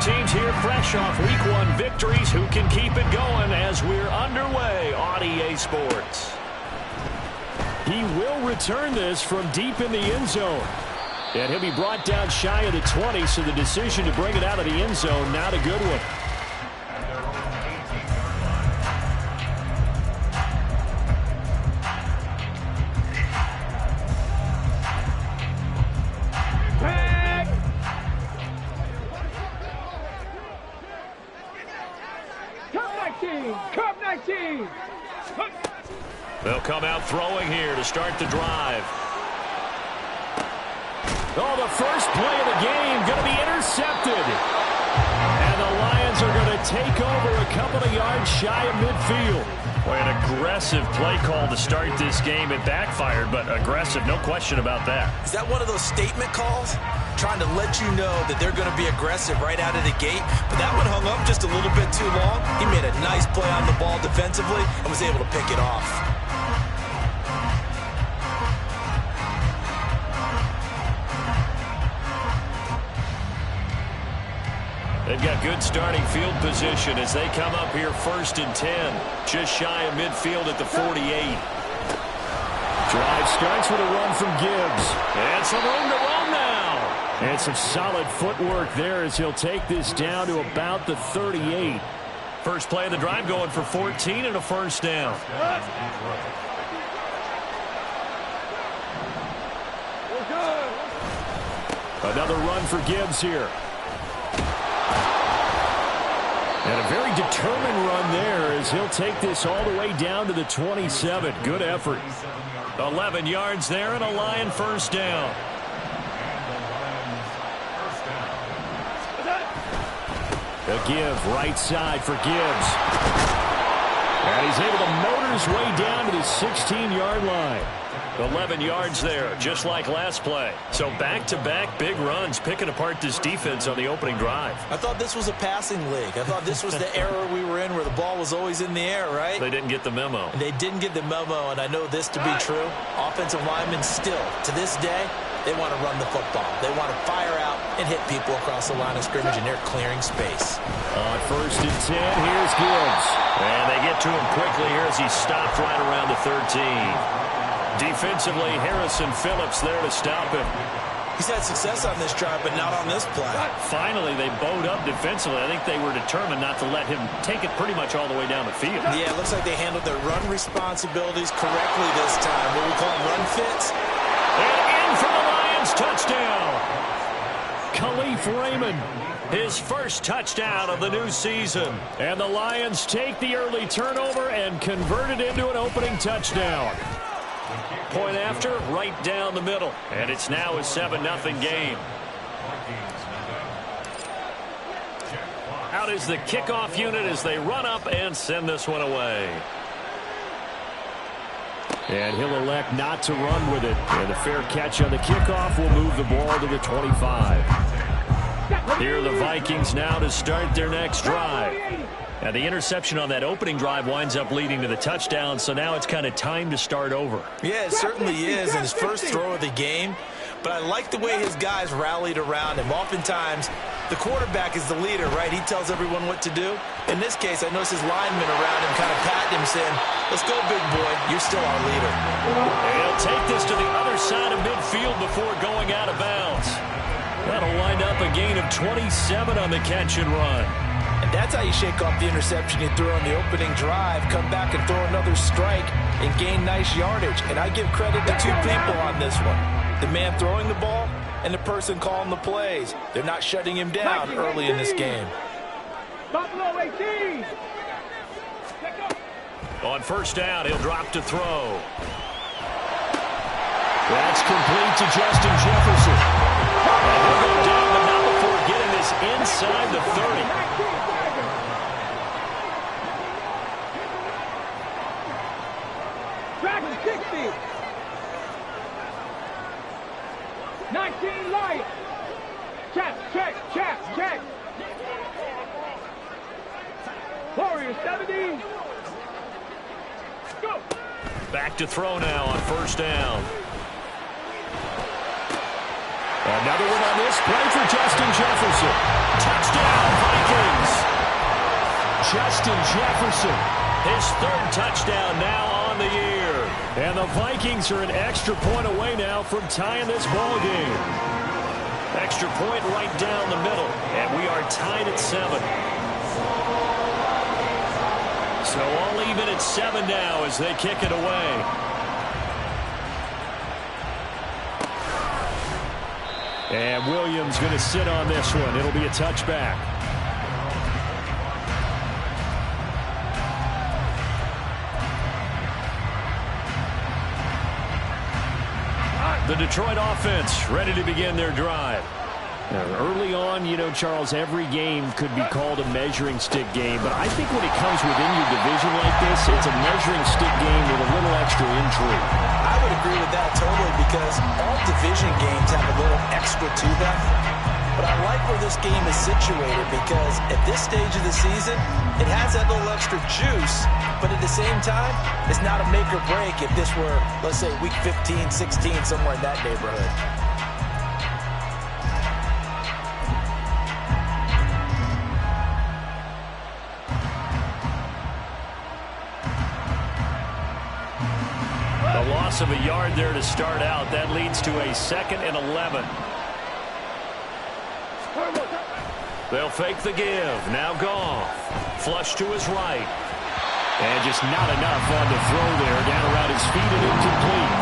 teams here fresh off Week 1 victories. Who can keep it going as we're underway on EA Sports? He will return this from deep in the end zone. And he'll be brought down shy of the 20, so the decision to bring it out of the end zone, not a good one. They'll come out throwing here to start the drive. Oh, the first play of the game going to be intercepted. And the Lions are going to take over a couple of yards shy of midfield. Boy, an aggressive play call to start this game. It backfired, but aggressive, no question about that. Is that one of those statement calls? Trying to let you know that they're going to be aggressive right out of the gate. But that one hung up just a little bit too long. He made a nice play on the ball defensively and was able to pick it off. They've got good starting field position as they come up here 1st and 10. Just shy of midfield at the 48. Drive starts with a run from Gibbs. And some room to run now. And some solid footwork there as he'll take this down to about the 38. First play of the drive going for 14 and a first down. Another run for Gibbs here. And a very determined run there as he'll take this all the way down to the 27. Good effort. 11 yards there and a Lion first down. A give right side for Gibbs. And he's able to motor his way down to the 16-yard line. 11 yards there, just like last play. So back-to-back big runs, picking apart this defense on the opening drive. I thought this was a passing league. I thought this was the era we were in where the ball was always in the air, right? They didn't get the memo. They didn't get the memo, and I know this to be true. Offensive linemen still, to this day, they want to run the football. They want to fire out and hit people across the line of scrimmage, and they're clearing space. On 1st and 10, here's Gibbs. And they get to him quickly here as he stopped right around the 13. Defensively, Harrison Phillips there to stop him. He's had success on this drive, but not on this play. Finally, they bowed up defensively. I think they were determined not to let him take it pretty much all the way down the field. Yeah, it looks like they handled their run responsibilities correctly this time. What we call run fits. And in for the Lions touchdown. Khalif Raymond, his first touchdown of the new season. And the Lions take the early turnover and convert it into an opening touchdown. Point after, right down the middle. And it's now a 7-0 game. Out is the kickoff unit as they run up and send this one away. And he'll elect not to run with it. And the fair catch on the kickoff will move the ball to the 25. Here are the Vikings now to start their next drive. And the interception on that opening drive winds up leading to the touchdown, so now it's kind of time to start over. Yeah, it certainly is, and his first throw of the game. But I like the way his guys rallied around him. Oftentimes, the quarterback is the leader, right? He tells everyone what to do. In this case, I noticed his linemen around him kind of patting him, saying, "Let's go, big boy. You're still our leader." And he'll take this to the other side of midfield before going out of bounds. That'll wind up a gain of 27 on the catch and run. And that's how you shake off the interception you threw on the opening drive, come back and throw another strike and gain nice yardage. And I give credit to two people on this one. The man throwing the ball and the person calling the plays. They're not shutting him down early in this game. Buffalo 18. On first down, he'll drop to throw. That's complete to Justin Jefferson. And he'll go down, but not before getting this inside the 30. Track 60. 19 light. Check. Warriors 70. Go. Back to throw now on first down. Another one on this play for Justin Jefferson. Touchdown, Vikings! Justin Jefferson. His third touchdown now on the year. And the Vikings are an extra point away now from tying this ball game. Extra point right down the middle. And we are tied at 7. So all even at 7 now as they kick it away. And Williams going to sit on this one. It'll be a touchback. The Detroit offense ready to begin their drive. Now, early on, you know, Charles, every game could be called a measuring stick game, but I think when it comes within your division like this, it's a measuring stick game with a little extra intrigue. I would agree with that totally because all division games have a little extra to them. But I like where this game is situated because at this stage of the season, it has that little extra juice, but at the same time, it's not a make or break if this were, let's say, week 15, 16, somewhere in that neighborhood. The loss of a yard there to start out. That leads to a 2nd and 11. They'll fake the give. Now Goff. Flush to his right. And just not enough on the throw there. Down around his feet and incomplete.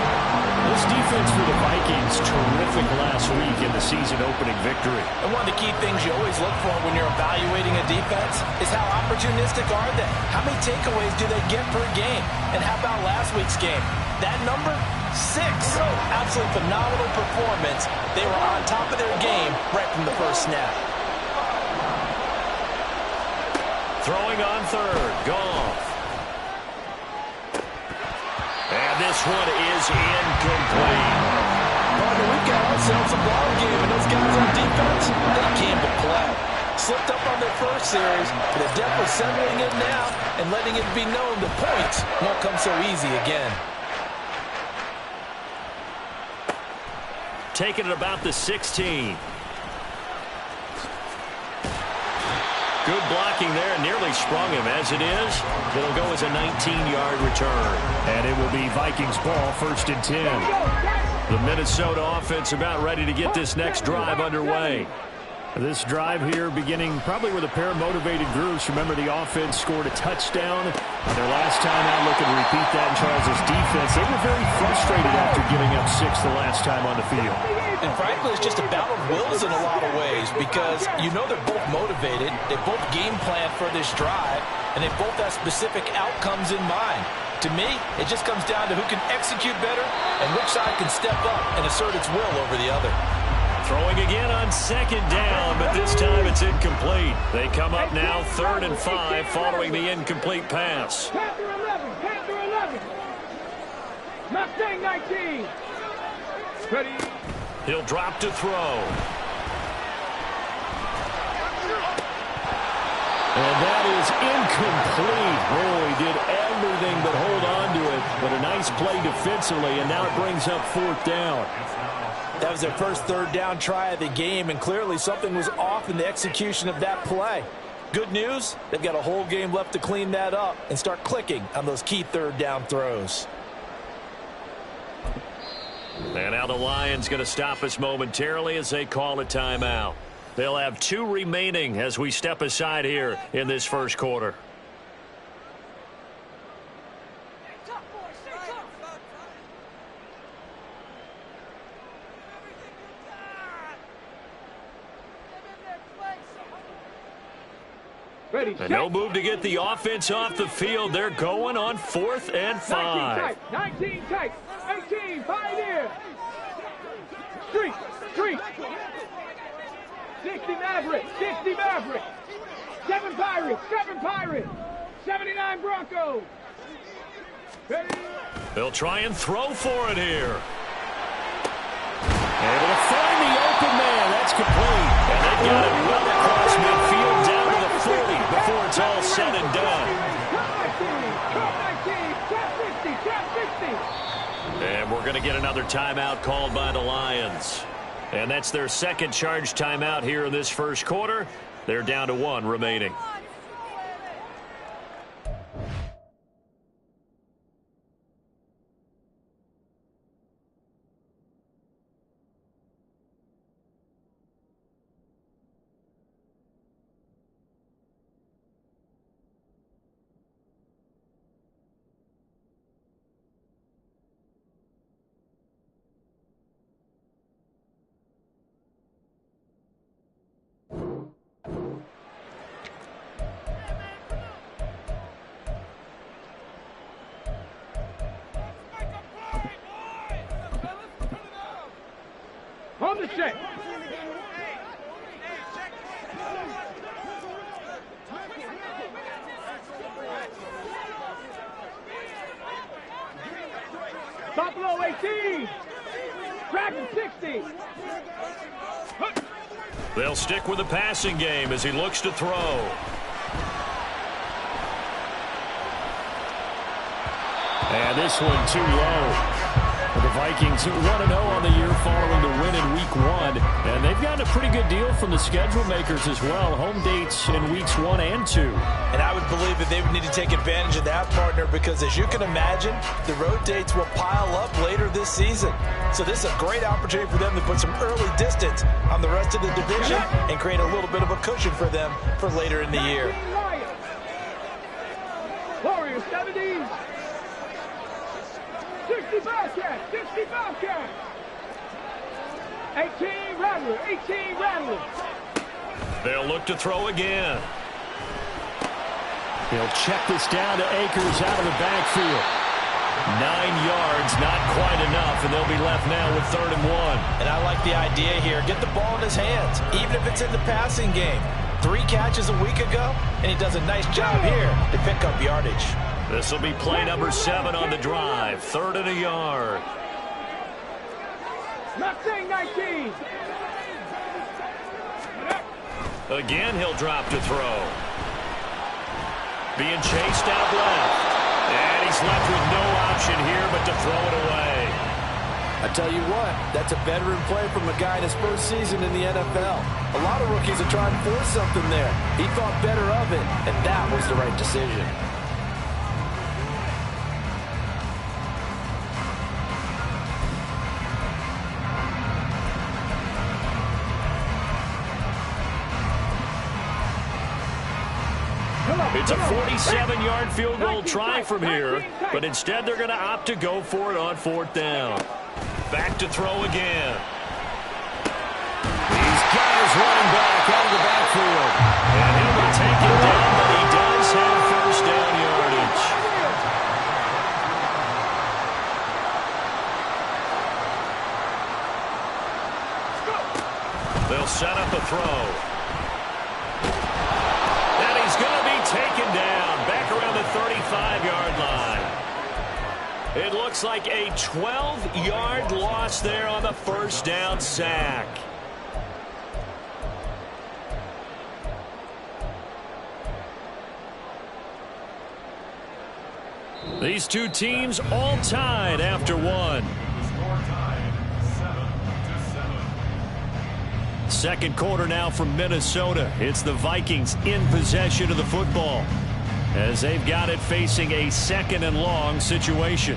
This defense for the Vikings, terrific last week in the season-opening victory. And one of the key things you always look for when you're evaluating a defense is how opportunistic are they? How many takeaways do they get per game? And how about last week's game? That number? 6. Absolutely phenomenal performance. They were on top of their game right from the first snap. Throwing on third. Goff. And this one is incomplete. Partner, we've got ourselves a ball game, and those guys on defense, they came to play. Slipped up on their first series, but they're definitely settling in now and letting it be known the points won't come so easy again. Taking it about the 16. Good blocking there, nearly sprung him. As it is, it'll go as a 19-yard return. And it will be Vikings ball, 1st and 10. The Minnesota offense about ready to get this next drive underway. This drive here beginning probably with a pair of motivated groups. Remember, the offense scored a touchdown on their last time out. Looking to repeat that in Charles' defense. They were very frustrated after giving up 6 the last time on the field. And frankly, it's just a battle of wills in a lot of ways because you know they're both motivated. They both game plan for this drive, and they both have specific outcomes in mind. To me, it just comes down to who can execute better and which side can step up and assert its will over the other. Throwing again on 2nd down, but this time it's incomplete. They come up now 3rd and 5 following the incomplete pass. Panther 11, Panther 11. Mustang 19. Ready. He'll drop to throw. And that is incomplete. Oh, he did everything but hold on to it. But a nice play defensively, and now it brings up 4th down. That was their first 3rd down try of the game, and clearly something was off in the execution of that play. Good news, they've got a whole game left to clean that up and start clicking on those key 3rd down throws. And now the Lions going to stop us momentarily as they call a timeout. They'll have 2 remaining as we step aside here in this first quarter. Ready. And no move to get the offense off the field. They're going on 4th and 5. 19 tight. 18 Pioneer. Street. 60 Maverick. 60 Maverick. 7 Pirates. 79 Broncos. Ready. They'll try and throw for it here. Able to find the open man. That's complete. And they got it well across midfield down to the 40 before it's all said and done. Top 60. And we're going to get another timeout called by the Lions. And that's their 2nd charge timeout here in this first quarter. They're down to 1 remaining. On the check. Buffalo 18. Dragon 60. They'll stick with the passing game as he looks to throw. And this one too low. The Vikings 1-0 on the year following the win in Week 1. And they've gotten a pretty good deal from the schedule makers as well. Home dates in Weeks 1 and 2. And I would believe that they would need to take advantage of that, partner, because as you can imagine, the road dates will pile up later this season. So this is a great opportunity for them to put some early distance on the rest of the division and create a little bit of a cushion for them for later in the year. Warriors 70. 60 Bobcats, 60 Bobcats. 18 Rattler, 18 Rattler. They'll look to throw again. He'll check this down to Akers out of the backfield. 9 yards, not quite enough, and they'll be left now with 3rd and 1. And I like the idea here. Get the ball in his hands, even if it's in the passing game. 3 catches a week ago, and he does a nice job here to pick up yardage. This will be play number 7 on the drive. 3rd and a yard. Mustang 19. Again, he'll drop to throw. Being chased out left. And he's left with no option here but to throw it away. I tell you what, that's a veteran play from a guy in his first season in the NFL. A lot of rookies are trying to force something there. He thought better of it, and that was the right decision. It's a 47-yard field goal try from here, but instead they're going to opt to go for it on 4th down. Back to throw again. He's got his running back out of the backfield. And he'll be taken down, but he does have 1st down yardage. They'll set up a throw. Taken down, back around the 35-yard line. It looks like a 12-yard loss there on the 1st down sack. These two teams all tied after 1. Second quarter now from Minnesota. It's the Vikings in possession of the football as they've got it facing a 2nd and long situation.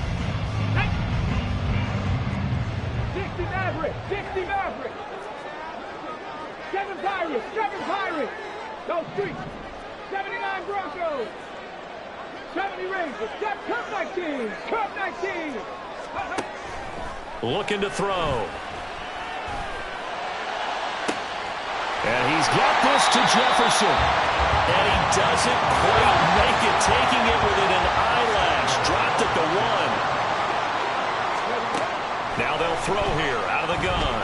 60 Maverick, 60 Maverick. 7 Pirates, 7 Pirates. Go Streets. 79 Broncos. 70 Rangers. Cup 19. Cup 19. Looking to throw. And he's got this to Jefferson. And he doesn't quite make it, taking it within an eyelash. Dropped at the 1. Now they'll throw here out of the gun.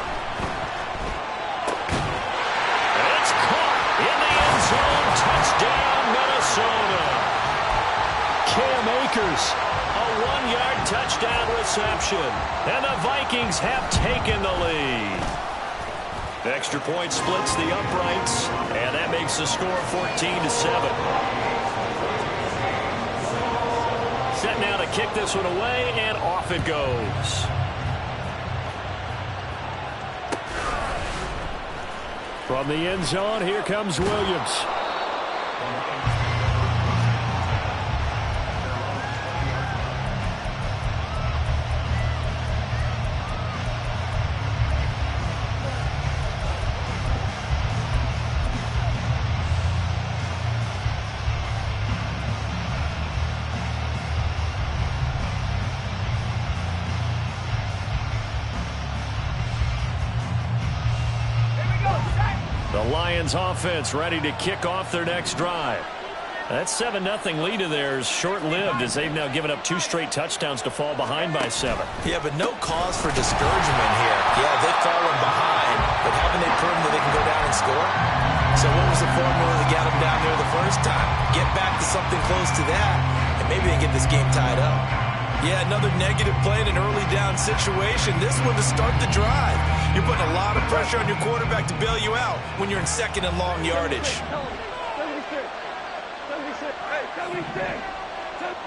And it's caught in the end zone. Touchdown, Minnesota. Cam Akers. A 1-yard touchdown reception. And the Vikings have taken the lead. Extra point splits the uprights, and that makes the score 14-7. Set now to kick this one away, and off it goes. From the end zone, here comes Williams. The Lions offense ready to kick off their next drive. That 7-0 lead of theirs short-lived as they've now given up 2 straight touchdowns to fall behind by 7. Yeah, but no cause for discouragement here. Yeah, they've fallen behind, but haven't they proven that they can go down and score? So what was the formula that got them down there the first time? Get back to something close to that, and maybe they get this game tied up. Yeah, another negative play in an early down situation. This one to start the drive. You're putting a lot of pressure on your quarterback to bail you out when you're in second and long yardage. 76. Hey, 76.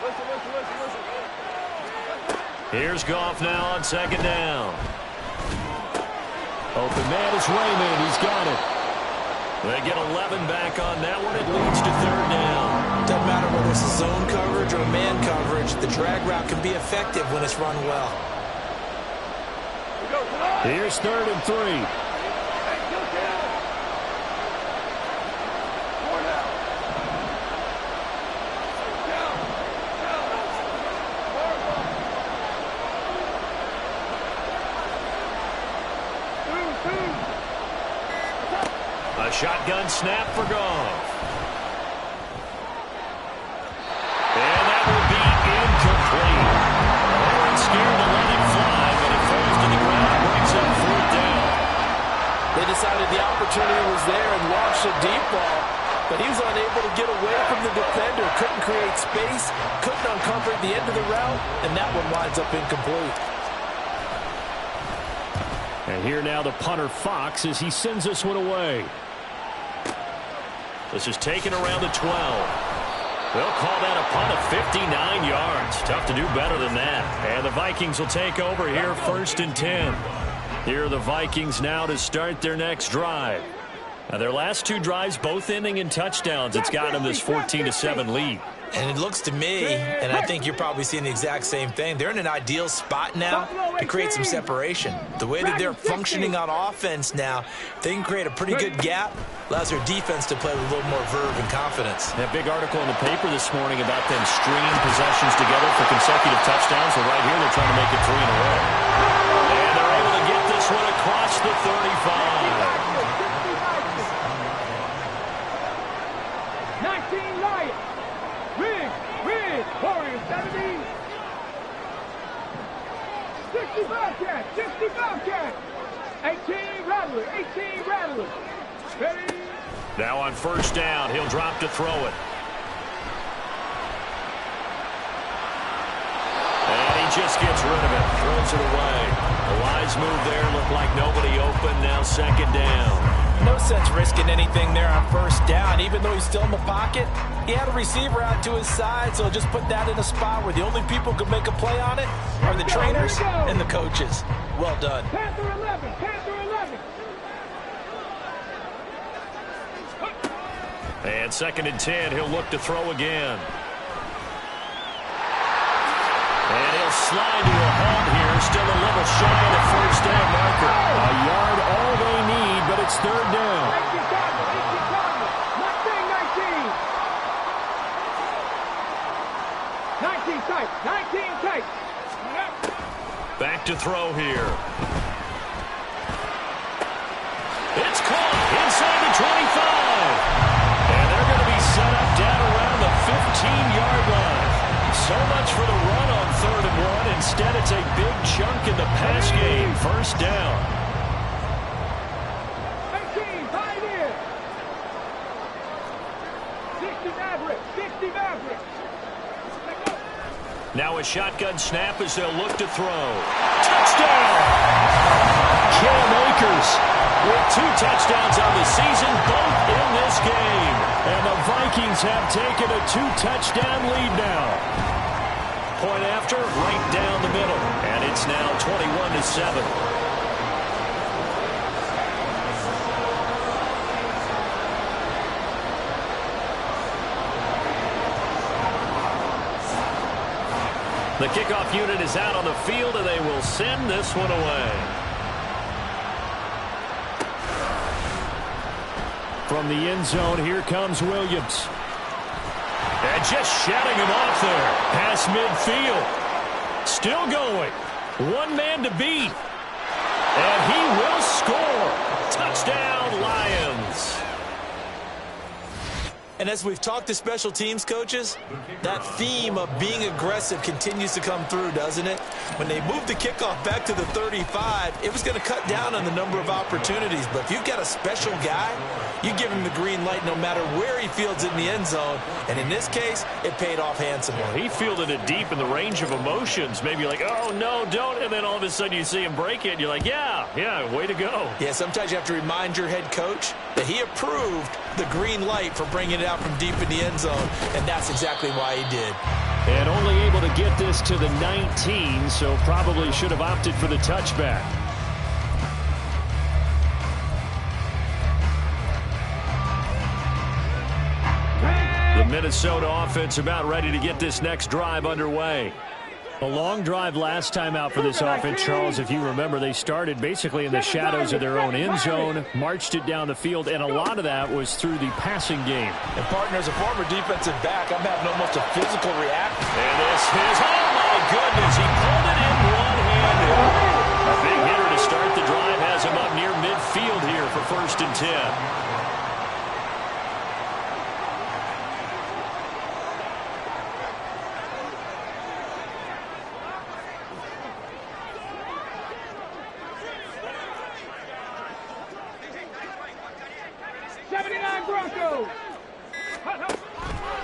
Listen. Here's Goff now on second down. Open man is Raymond. He's got it. They get 11 back on that one. It leads to third down. Doesn't matter whether it's a zone coverage or a man coverage. The drag route can be effective when it's run well. Here's 3rd and 3. A shotgun snap for Goff. And that will be incomplete. They weren't scared to let it fly, but it falls to the ground and brings up 4th down. They decided the opportunity was there and launched a deep ball, but he was unable to get away from the defender. Couldn't create space, couldn't uncover the end of the route, and that one winds up incomplete. And here now the punter Fox as he sends this one away. This is taken around the 12. They'll call that a punt of 59 yards. Tough to do better than that. And the Vikings will take over here 1st and 10. Here are the Vikings now to start their next drive. Now their last 2 drives both ending in touchdowns. It's got them this 14-7 lead. And it looks to me, and I think you're probably seeing the exact same thing, they're in an ideal spot now to create some separation. The way that they're functioning on offense now, they can create a pretty good gap, allows their defense to play with a little more verve and confidence. That big article in the paper this morning about them stringing possessions together for consecutive touchdowns. Well, right here they're trying to make it 3 in a row. And they're able to get this one across the 35. 19 Lions. Ridge, Warriors 70. 65 cats, 65 cats. 18 Rattlers. Ready? Now on 1st down, he'll drop to throw it. And he just gets rid of it, throws it away. A wise move there, looked like nobody open, now 2nd down. No sense risking anything there on 1st down. Even though he's still in the pocket, he had a receiver out to his side, so just put that in a spot where the only people who can make a play on it are the trainers and the coaches. Well done. Panther 11. And 2nd and 10, he'll look to throw again. And he'll slide to a home here, still a little shy of the 1st down marker. A yard all they need, but it's 3rd down. 19 tight. Back to throw here. It's caught inside the 25. And they're going to be set up down around the 15-yard line. So much for the run on 3rd and 1. Instead, it's a big chunk in the pass game. 1st down. 18, tight end. 60 Mavericks. Now a shotgun snap as they'll look to throw. Touchdown! Cam Akers with 2 touchdowns on the season, both in this game. And the Vikings have taken a 2-touchdown lead now. Point after, right down the middle. And it's now 21-7. The kickoff unit is out on the field, and they will send this one away. From the end zone, here comes Williams. And just shouting him off there. Past midfield. Still going. One man to beat. And he will score. Touchdown, Lions. And as we've talked to special teams coaches, that theme of being aggressive continues to come through, doesn't it? When they moved the kickoff back to the 35, it was going to cut down on the number of opportunities. But if you've got a special guy, you give him the green light no matter where he fields it in the end zone. And in this case, it paid off handsomely. He fielded it deep in the range of emotions. Maybe you're like, oh, no, don't. And then all of a sudden you see him break it, and you're like, yeah, way to go. Yeah, sometimes you have to remind your head coach that he approved the green light for bringing it out from deep in the end zone, and that's exactly why he did. And only able to get this to the 19, so probably should have opted for the touchback. The Minnesota offense about ready to get this next drive underway. A long drive last time out for this offense, Charles. If you remember, they started basically in the shadows of their own end zone, marched it down the field, and a lot of that was through the passing game. And, partner, as a former defensive back, I'm having almost a physical reaction. And this is, oh, my goodness, he pulled it in one-handed. A big hitter to start the drive has him up near midfield here for 1st and 10.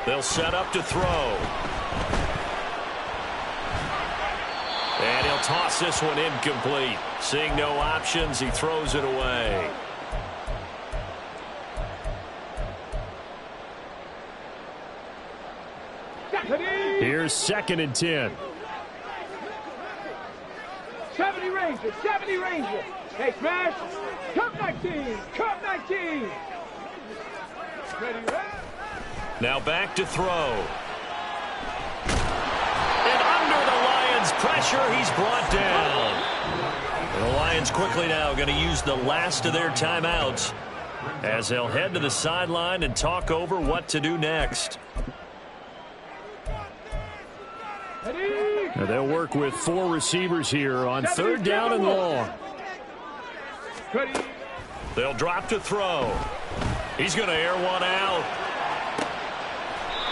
They'll set up to throw. And he'll toss this one incomplete. Seeing no options, he throws it away. Here's 2nd and 10. 70 Rangers, 70 Rangers. Hey, smash. Cup 19, Cup 19. Ready, ready. Now back to throw. And under the Lions' pressure, he's brought down. And the Lions quickly now going to use the last of their timeouts as they'll head to the sideline and talk over what to do next. Now they'll work with 4 receivers here on 3rd down and long. They'll drop to throw. He's going to air one out.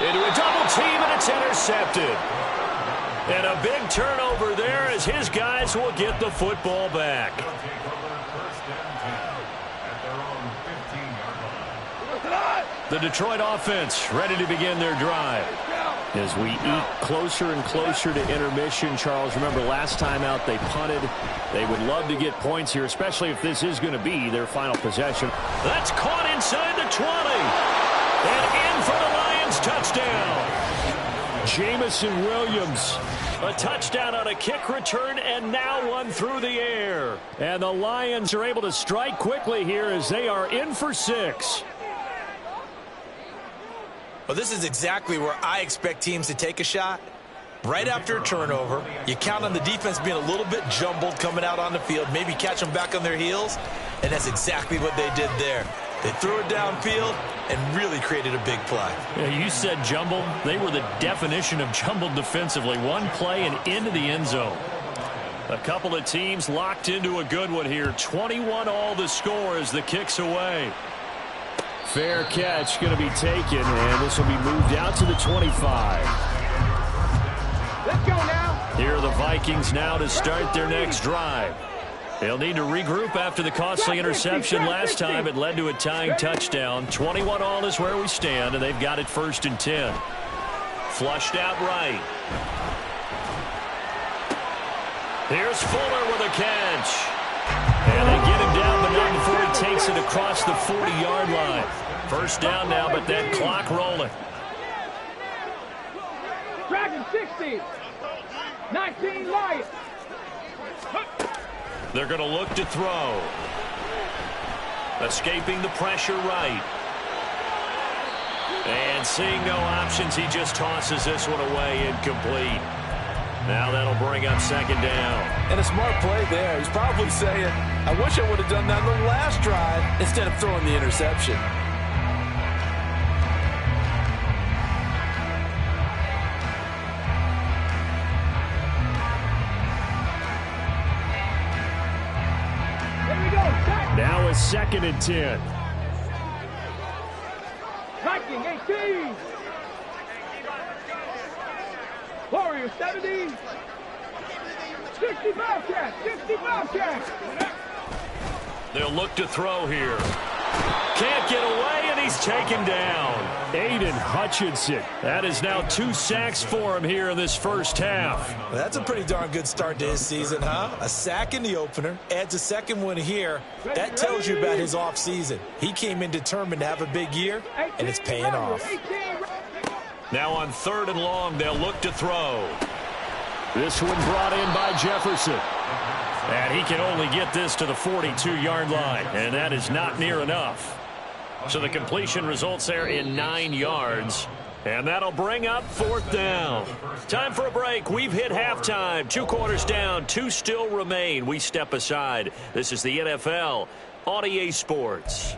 Into a double team, and it's intercepted. And a big turnover there as his guys will get the football back. The Detroit offense ready to begin their drive. As we eat closer and closer to intermission, Charles, remember last time out they punted. They would love to get points here, especially if this is going to be their final possession. That's caught inside the 20. And in for the Lions touchdown. Jamison Williams. A touchdown on a kick return, and now one through the air. And the Lions are able to strike quickly here as they are in for 6. Well, this is exactly where I expect teams to take a shot. Right after a turnover, you count on the defense being a little bit jumbled coming out on the field, maybe catch them back on their heels, and that's exactly what they did there. They threw it downfield and really created a big play. Yeah, you said jumbled. They were the definition of jumbled defensively. One play and into the end zone. A couple of teams locked into a good one here. 21-all the score as the kick's away. Fair catch going to be taken, and this will be moved out to the 25. Let's go now. Here are the Vikings now to start their next drive. They'll need to regroup after the costly interception last time. It led to a tying touchdown. 21-all is where we stand, and they've got it 1st and 10. Flushed out right. Here's Fuller with a catch. And they get him down, but not before he takes it across the 40-yard line. 1st down now, but that clock rolling. Dragon 60. 19 Lions. They're going to look to throw. Escaping the pressure right. And seeing no options, he just tosses this one away incomplete. Now that'll bring up second down. And a smart play there. He's probably saying, I wish I would have done that on the last drive instead of throwing the interception. Now a 2nd and 10. Viking 18. Warriors 70. 65 catch. 65 catch. They'll look to throw here. Can't get away, and he's taken down. Aiden Hutchinson. That is now 2 sacks for him here in this first half. Well, that's a pretty darn good start to his season, huh? A sack in the opener, adds a second one here. That tells you about his offseason. He came in determined to have a big year, and it's paying off. Now on 3rd and long, they'll look to throw. This one brought in by Jefferson. And he can only get this to the 42-yard line, and that is not near enough. So the completion results there in 9 yards, and that'll bring up 4th down. Time for a break. We've hit halftime. 2 quarters down, 2 still remain. We step aside. This is the NFL on EA Sports.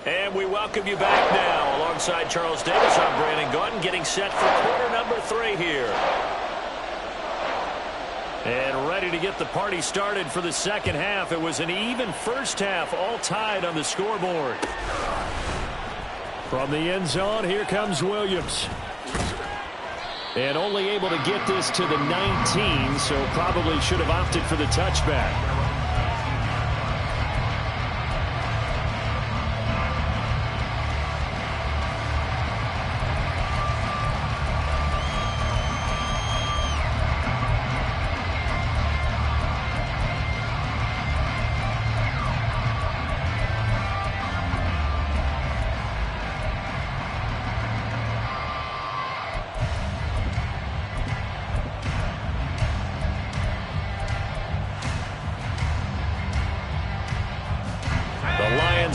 And we welcome you back now. Alongside Charles Davis, I'm Brandon Gaudin, getting set for quarter number 3 here. And ready to get the party started for the second half. It was an even first half, all tied on the scoreboard. From the end zone, here comes Williams. And only able to get this to the 19, so probably should have opted for the touchback.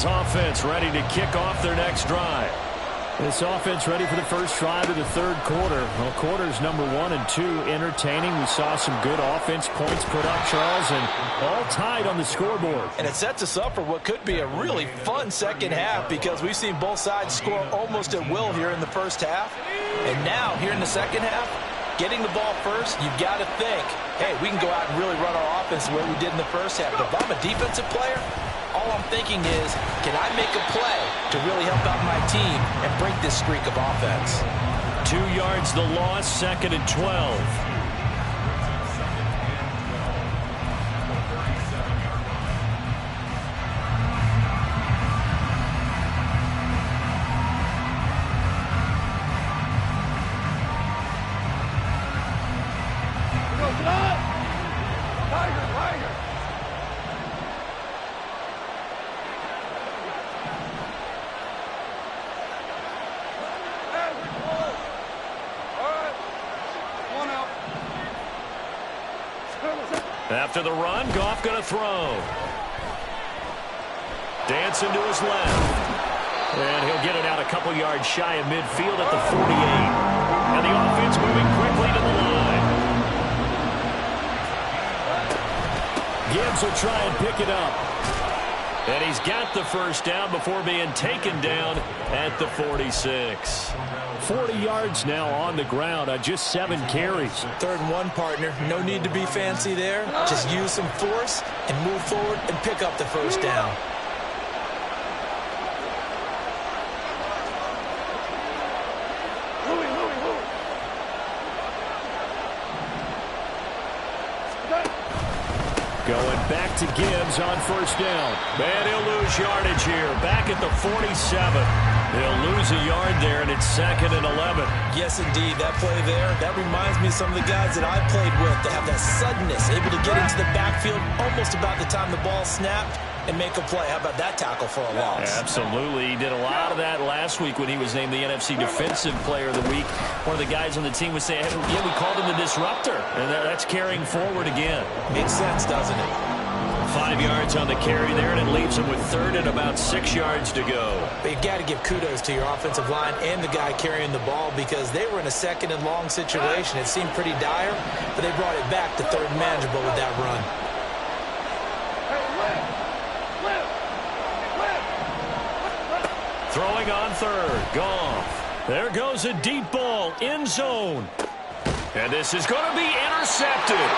Offense ready to kick off their next drive. This offense ready for the first drive of the 3rd quarter. Well, quarters number 1 and 2 entertaining. We saw some good offense points put up, Charles, and all tied on the scoreboard. And it sets us up for what could be a really fun second half because we've seen both sides score almost at will here in the first half. And now, here in the second half, getting the ball first, you've got to think, hey, we can go out and really run our offense the way we did in the first half. But if I'm a defensive player, all I'm thinking is, can I make a play to really help out my team and break this streak of offense? 2 yards the loss, 2nd and 12. After the run, Goff going to throw. Dancing to his left. And he'll get it out a couple yards shy of midfield at the 48. And the offense moving quickly to the line. Gibbs will try and pick it up. And he's got the first down before being taken down at the 46. 40 yards now on the ground on just 7 carries. 3rd and 1, partner. No need to be fancy there. Just use some force and move forward and pick up the first down. Going back to Gibbs on first down. And he'll lose yardage here. Back at the 47. They'll lose a yard there, and it's 2nd and 11. Yes, indeed. That play there, that reminds me of some of the guys that I played with. They have that suddenness, able to get into the backfield almost about the time the ball snapped and make a play. How about that tackle for a loss? Absolutely. He did a lot of that last week when he was named the NFC Defensive Player of the Week. One of the guys on the team was saying, yeah, we called him the disruptor. And that's carrying forward again. Makes sense, doesn't it? 5 yards on the carry there, and it leaves him with third and about 6 yards to go. But you've got to give kudos to your offensive line and the guy carrying the ball because they were in a second and long situation. It seemed pretty dire, but they brought it back to third and manageable with that run. Throwing on third. Goff. There goes a deep ball. End zone. And this is going to be intercepted.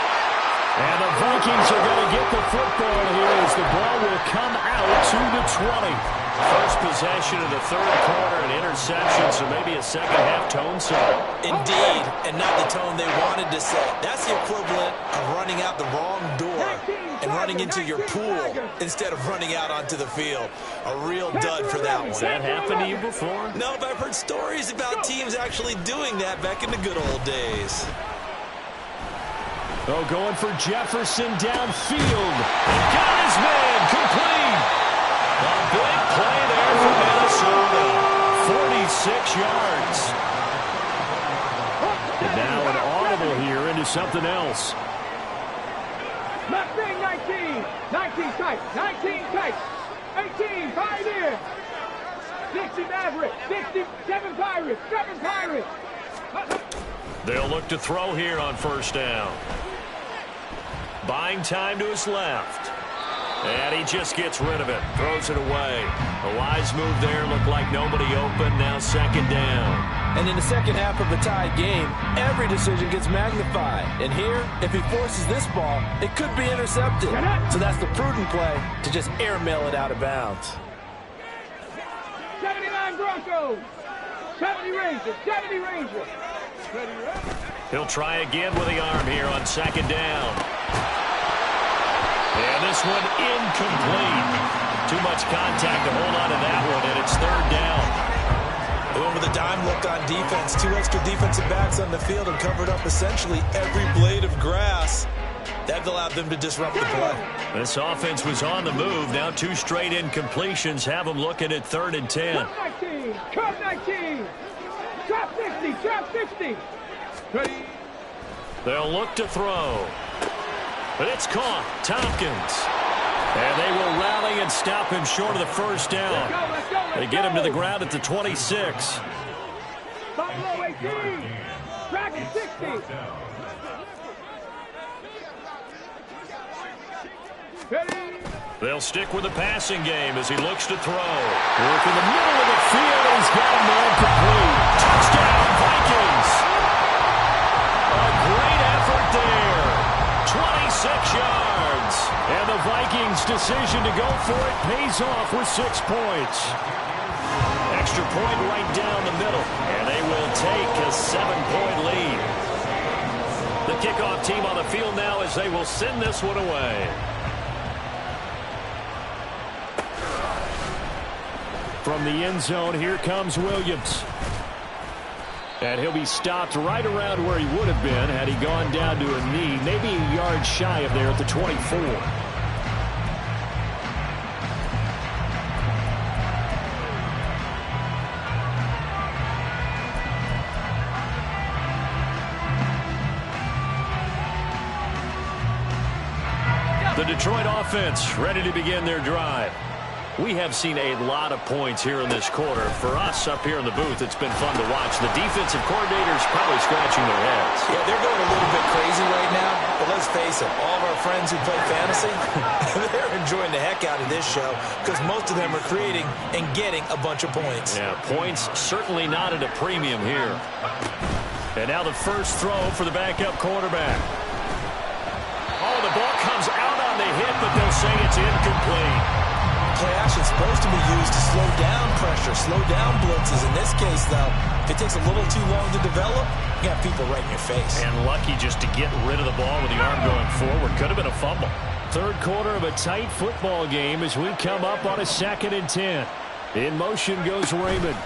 And the Vikings are going to get the football here as the ball will come out to the 20. First possession of the third quarter, an interception, so maybe a second-half tone set. Indeed, and not the tone they wanted to set. That's the equivalent of running out the wrong door and running into your pool instead of running out onto the field. A real dud for that one. Has that happened to you before? No, but I've heard stories about teams actually doing that back in the good old days. Oh, going for Jefferson downfield. Got his man complete. A big play there for Minnesota. 46 yards. And now an audible here into something else. Mustang 19. 19 tight. 19 tight. 18 Pioneer. 60 Maverick. 67 Pirates. 7 Pirates. They'll look to throw here on first down. Buying time to his left. And he just gets rid of it. Throws it away. A wise move there. Looked like nobody open. Now second down. And in the second half of a tied game, every decision gets magnified. And here, if he forces this ball, it could be intercepted. So that's the prudent play to just airmail it out of bounds. 79 Broncos. 70 Rangers. 70 Rangers. He'll try again with the arm here on second down. And this one incomplete. Too much contact to hold on to that one, and it's third down. They went with a dime look on defense. 2 extra defensive backs on the field and covered up essentially every blade of grass. That allowed them to disrupt the play. This offense was on the move. Now 2 straight incompletions have them looking at third and 10. Trap 19. Trap 19. Trap 50. Trap 50. Ready. They'll look to throw. But it's caught. Tompkins. And they will rally and stop him short of the first down. Let's go, They get him to the ground at the 26. Buffalo 18. Dragon 60. Ready. They'll stick with the passing game as he looks to throw. Work in the middle of the field. He's got him there complete. Touchdown, Vikings. A great effort there. 26 yards. And the Vikings' decision to go for it pays off with 6 points. Extra point right down the middle. And they will take a 7-point lead. The kickoff team on the field now as they will send this one away. From the end zone, here comes Williams. And he'll be stopped right around where he would have been had he gone down to a knee, maybe a yard shy of there at the 24. The Detroit offense ready to begin their drive. We have seen a lot of points here in this quarter. For us up here in the booth, it's been fun to watch. The defensive coordinators probably scratching their heads. Yeah, they're going a little bit crazy right now. But let's face it, all of our friends who play fantasy, they're enjoying the heck out of this show because most of them are creating and getting a bunch of points. Yeah, points certainly not at a premium here. And now the first throw for the backup quarterback. Oh, the ball comes out on the hit, but they'll say it's incomplete. Play action is supposed to be used to slow down pressure, slow down blitzes. In this case, though, if it takes a little too long to develop, you got people right in your face. And lucky just to get rid of the ball with the arm going forward. Could have been a fumble. Third quarter of a tight football game as we come up on a 2nd and 10. In motion goes Raymond.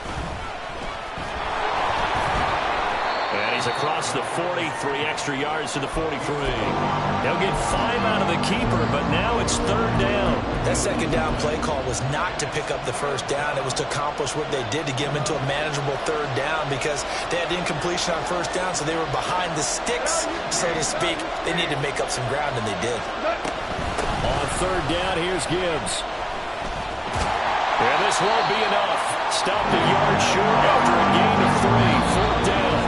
And he's across the 40, 3 extra yards to the 43. They'll get 5 out of the keeper, but now it's third down. That second down play call was not to pick up the first down. It was to accomplish what they did to get them into a manageable third down because they had incompletion on first down, so they were behind the sticks, so to speak. They needed to make up some ground, and they did. On third down, here's Gibbs. And this won't be enough. Stopped a yard short after a gain of 3. Fourth down.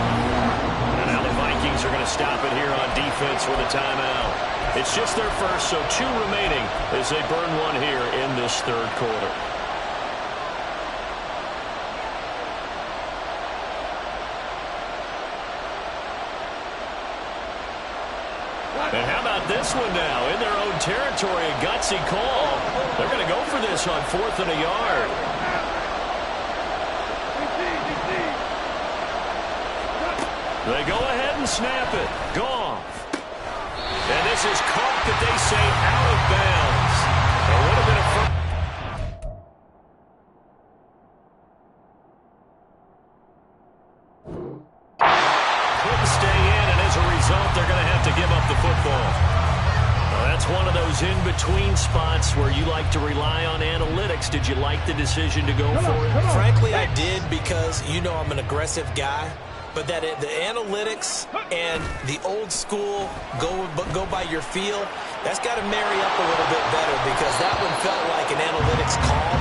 And now the Vikings are going to stop it here on defense with a timeout. It's just their first, so 2 remaining as they burn one here in this third quarter. And how about this one now? In their own territory, a gutsy call. They're going to go for this on 4th and a yard. They go ahead and snap it. Goff. And this is caught, that they say, out of bounds. It would have been a first. Couldn't stay in, and as a result, they're going to have to give up the football. Well, that's one of those in-between spots where you like to rely on analytics. Did you like the decision to go for it? Frankly, I did, because you know I'm an aggressive guy. But that the analytics and the old school go by your feel, that's got to marry up a little bit better, because that one felt like an analytics call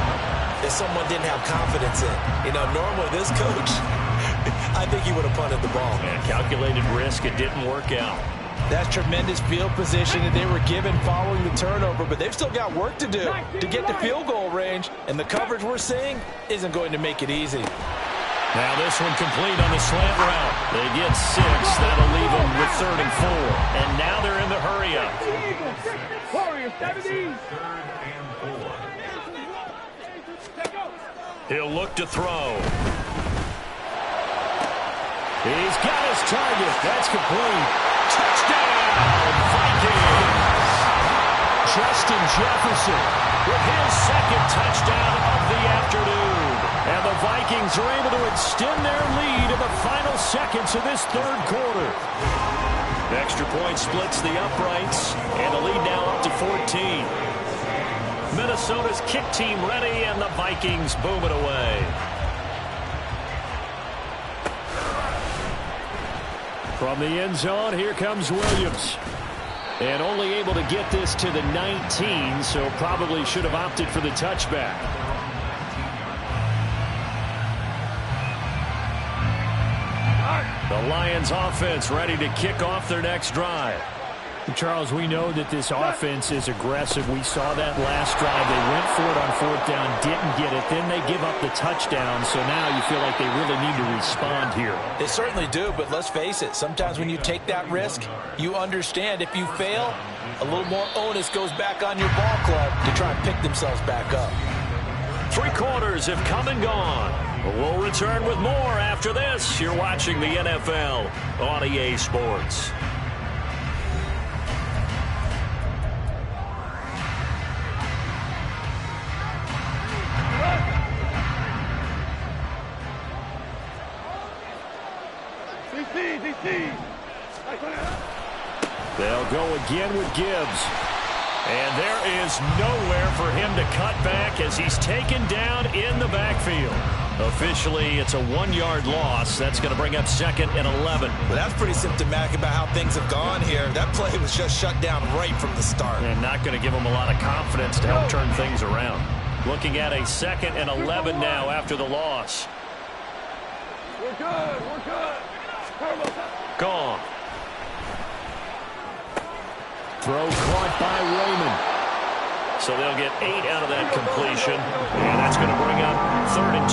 that someone didn't have confidence in. You know, normally this coach, I think he would have punted the ball. Yeah, calculated risk. It didn't work out. That's tremendous field position that they were given following the turnover, but they've still got work to do to get to field goal range, and the coverage we're seeing isn't going to make it easy. Now this one complete on the slant route. They get 6. That'll leave them with 3rd and 4. And now they're in the hurry-up. He'll look to throw. He's got his target. That's complete. Touchdown, Vikings! Justin Jefferson with his 2nd touchdown of the afternoon. And the Vikings are able to extend their lead in the final seconds of this third quarter. The extra point splits the uprights, and the lead now up to 14. Minnesota's kick team ready, and the Vikings boom it away. From the end zone, here comes Williams. And only able to get this to the 19, so probably should have opted for the touchback. The Lions offense ready to kick off their next drive. Charles, we know that this offense is aggressive. We saw that last drive. They went for it on 4th down, didn't get it. Then they give up the touchdown, so now you feel like they really need to respond here. They certainly do, but let's face it, sometimes when you take that risk, you understand if you fail, a little more onus goes back on your ball club to try and pick themselves back up. 3 quarters have come and gone. We'll return with more after this. You're watching the NFL on EA Sports. They'll go again with Gibbs. And there is nowhere for him to cut back as he's taken down in the backfield. Officially, it's a 1-yard loss. That's going to bring up 2nd and 11. But that's pretty symptomatic about how things have gone here. That play was just shut down right from the start. And not going to give him a lot of confidence to help turn things around. Looking at a 2nd and 11 now after the loss. We're good. We're good. Gone. Throw caught by Raymond. So they'll get 8 out of that completion. And that's going to bring up 3rd and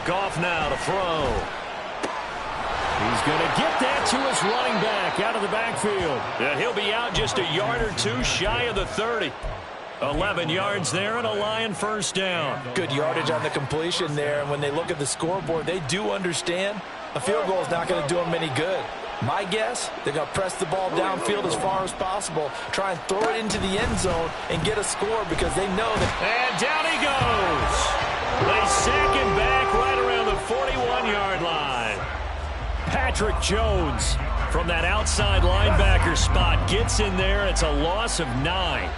2. Goff now to throw. He's going to get that to his running back out of the backfield. And he'll be out just a yard or 2 shy of the 30. 11 yards there and a Lion first down. Good yardage on the completion there. And when they look at the scoreboard, they do understand a field goal is not going to do them any good. My guess, they're going to press the ball downfield as far as possible, try and throw it into the end zone and get a score because they know that. And down he goes. They sack him back right around the 41-yard line. Patrick Jones from that outside linebacker spot gets in there. It's a loss of 9.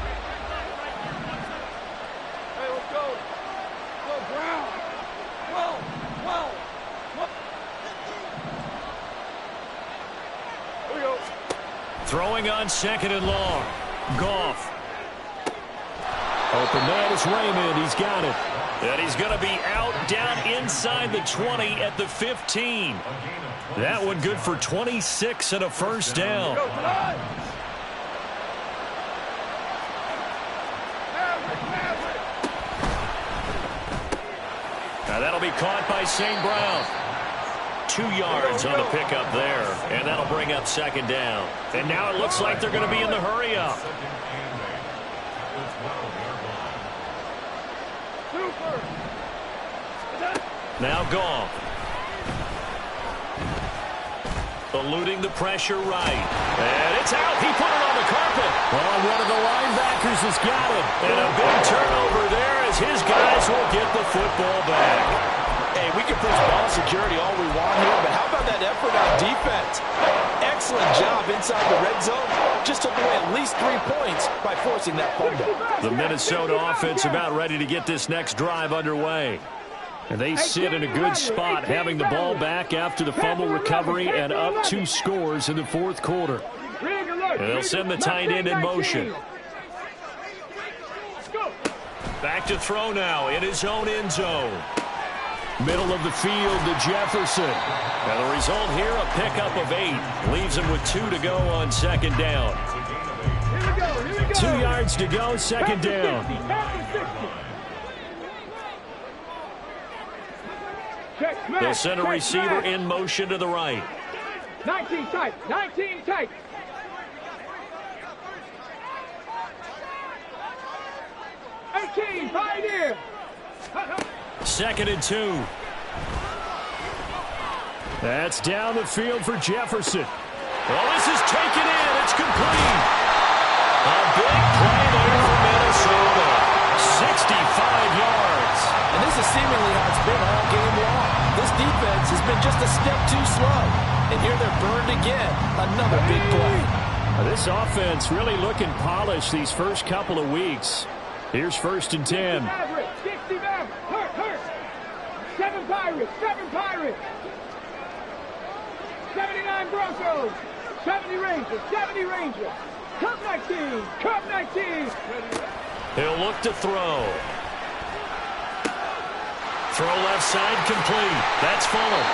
Throwing on 2nd and long. Goff. Open man is Raymond. He's got it. And he's going to be out down inside the 20 at the 15. That one good for 26 and a first down. Now that'll be caught by St. Brown. 2 yards on the pickup there. And that'll bring up 2nd down. And now it looks like they're going to be in the hurry up. Now Goff. Eluding the pressure right. And it's out. He put it on the carpet. Oh, one of the linebackers has got it. And a big turnover there as his guys will get the football back. Hey, we can push ball security all we want here, but how about that effort on defense? Excellent job inside the red zone. Just took away at least 3 points by forcing that fumble. The Minnesota offense about ready to get this next drive underway. And they sit in a good spot, having the ball back after the fumble recovery and up 2 scores in the 4th quarter. And they'll send the tight end in motion. Back to throw now in his own end zone. Middle of the field to Jefferson. And the result here, a pickup of 8. Leaves him with 2 to go on 2nd down. 2 yards to go, 2nd down. They'll send a receiver in motion to the right. 19 tight. 19 tight. Pioneer. 2nd and 2. That's down the field for Jefferson. Well, this is taken in. It's complete. A big play there for Minnesota. 65 yards. And this is seemingly how it's been all game long. This defense has been just a step too slow. And here they're burned again. Another big play. This offense really looking polished these first couple of weeks. Here's 1st and 10. 60 Maverick. Hurt. 7 Pirates. 7 Pirates. 79 Broncos. 70 Rangers. 70 Rangers. Cup 19. Cup 19. He'll look to throw. Throw left side complete. That's Fuller.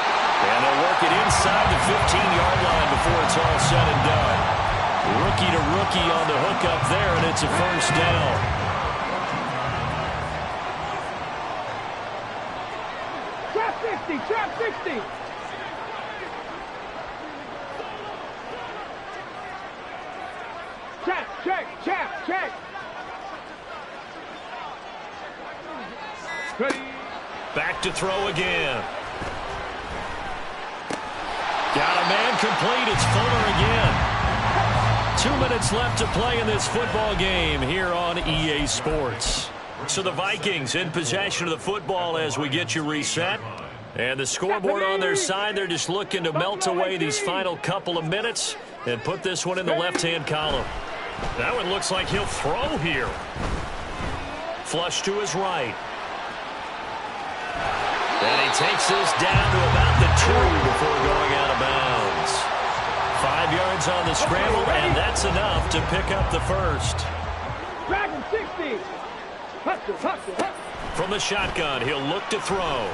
And they'll work it inside the 15-yard line before it's all said and done. Rookie to rookie on the hook up there, and it's a first down. Trap 60. Check. Ready. Back to throw again. Got a man complete. It's Fuller again. 2 minutes left to play in this football game here on EA Sports. So the Vikings in possession of the football as we get you reset. And the scoreboard on their side, they're just looking to melt away these final couple of minutes and put this one in the left-hand column. That one looks like he'll throw here. Flush to his right. And he takes this down to about the 2 before going out of bounds. 5 yards on the scramble, and that's enough to pick up the first. Dragon 60. Hustle. From the shotgun, he'll look to throw.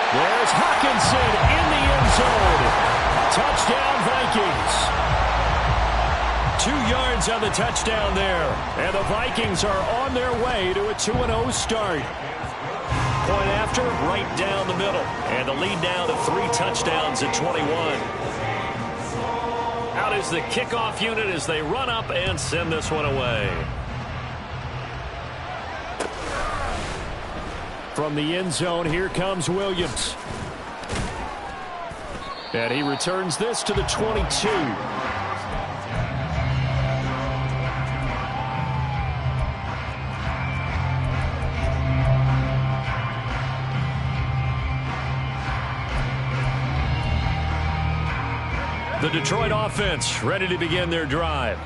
There's Hawkinson in the end zone. Touchdown, Vikings. 2 yards on the touchdown there. And the Vikings are on their way to a 2-0 start. Point after, right down the middle. And the lead now to 3 touchdowns at 21. Out is the kickoff unit as they run up and send this one away. From the end zone, here comes Williams. And he returns this to the 22. The Detroit offense ready to begin their drive.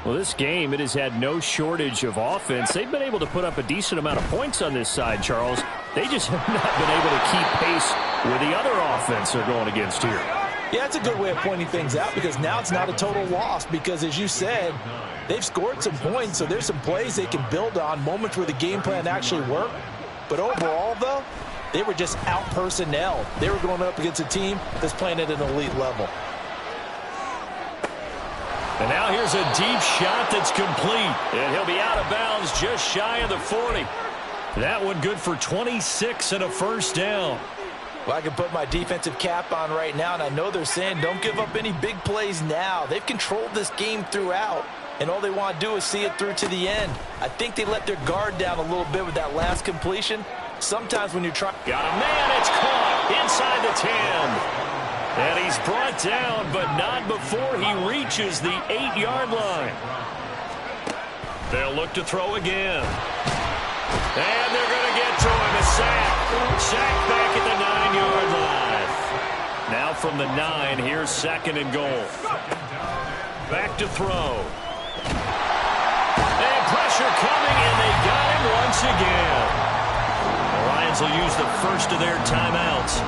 Well, this game, it has had no shortage of offense. They've been able to put up a decent amount of points on this side, Charles. They just have not been able to keep pace with the other offense they're going against here. Yeah, it's a good way of pointing things out because now it's not a total loss because, as you said, they've scored some points, so there's some plays they can build on, moments where the game plan actually worked. But overall, though, they were just out-personnel. They were going up against a team that's playing at an elite level. And now here's a deep shot that's complete. And he'll be out of bounds just shy of the 40. That one good for 26 and a first down. Well, I can put my defensive cap on right now, and I know they're saying don't give up any big plays now. They've controlled this game throughout, and all they want to do is see it through to the end. I think they let their guard down a little bit with that last completion. Sometimes when you're trying... Got a man, it's caught inside the 10. And he's brought down, but not before he reaches the 8-yard line. They'll look to throw again. And they're going to get to him. A sack. Sack back at the 9-yard line. Now from the 9, here's 2nd and goal. Back to throw. And pressure coming, and they got him once again. The Lions will use the first of their timeouts,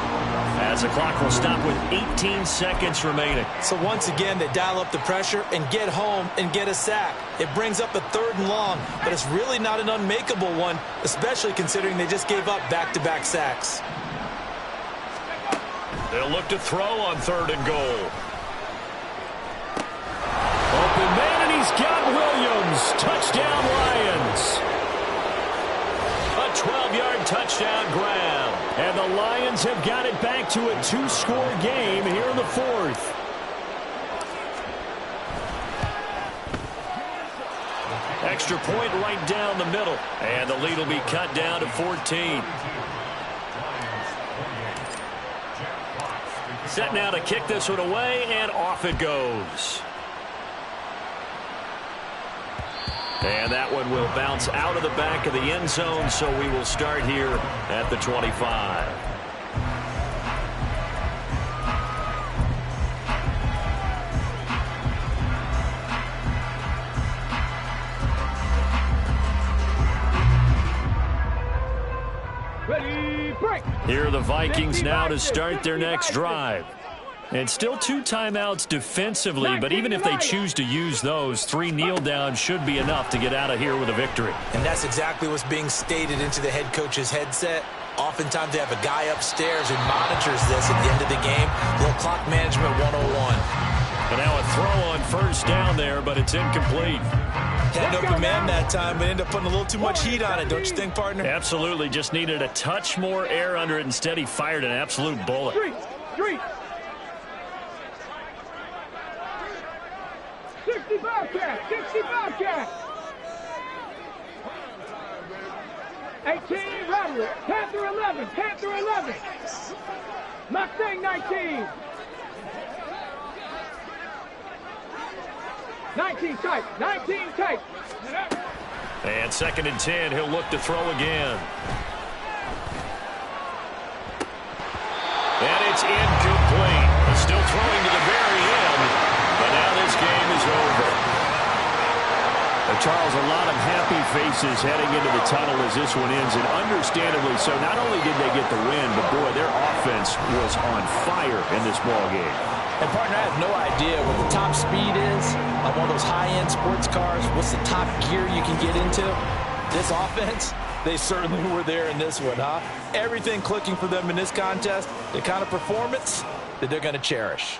as the clock will stop with 18 seconds remaining. So once again, they dial up the pressure and get home and get a sack. It brings up a 3rd and long, but it's really not an unmakeable one, especially considering they just gave up back-to-back sacks. They'll look to throw on 3rd and goal. Open man, and he's got Williams. Touchdown, Lions. A 12-yard touchdown grab. And the Lions have got it back to a 2-score game here in the 4th. Extra point right down the middle. And the lead will be cut down to 14. Set now to kick this one away, and off it goes. And that one will bounce out of the back of the end zone, so we will start here at the 25. Ready, break. Here are the Vikings now to start their next drive. And still 2 timeouts defensively, but even if they choose to use those, 3 kneel downs should be enough to get out of here with a victory. And that's exactly what's being stated into the head coach's headset. Oftentimes they have a guy upstairs who monitors this at the end of the game. Little clock management 101. And now a throw on 1st down there, but it's incomplete. Had no command that time, but ended up putting a little too much heat on it, don't you think, partner? Absolutely. Just needed a touch more air under it. Instead, he fired an absolute bullet. Street. 65 cat. 18, Roderick. Panther 11. Mustang 19. 19 tight. And 2nd and 10, he'll look to throw again. And it's incomplete. Still throwing to the very end, but now this game is over. Charles, a lot of happy faces heading into the tunnel as this one ends, and understandably so. Not only did they get the win, but boy, their offense was on fire in this ball game. And, partner, I have no idea what the top speed is on one of those high-end sports cars. What's the top gear you can get into? This offense, they certainly were there in this one, huh? Everything clicking for them in this contest, the kind of performance that they're going to cherish.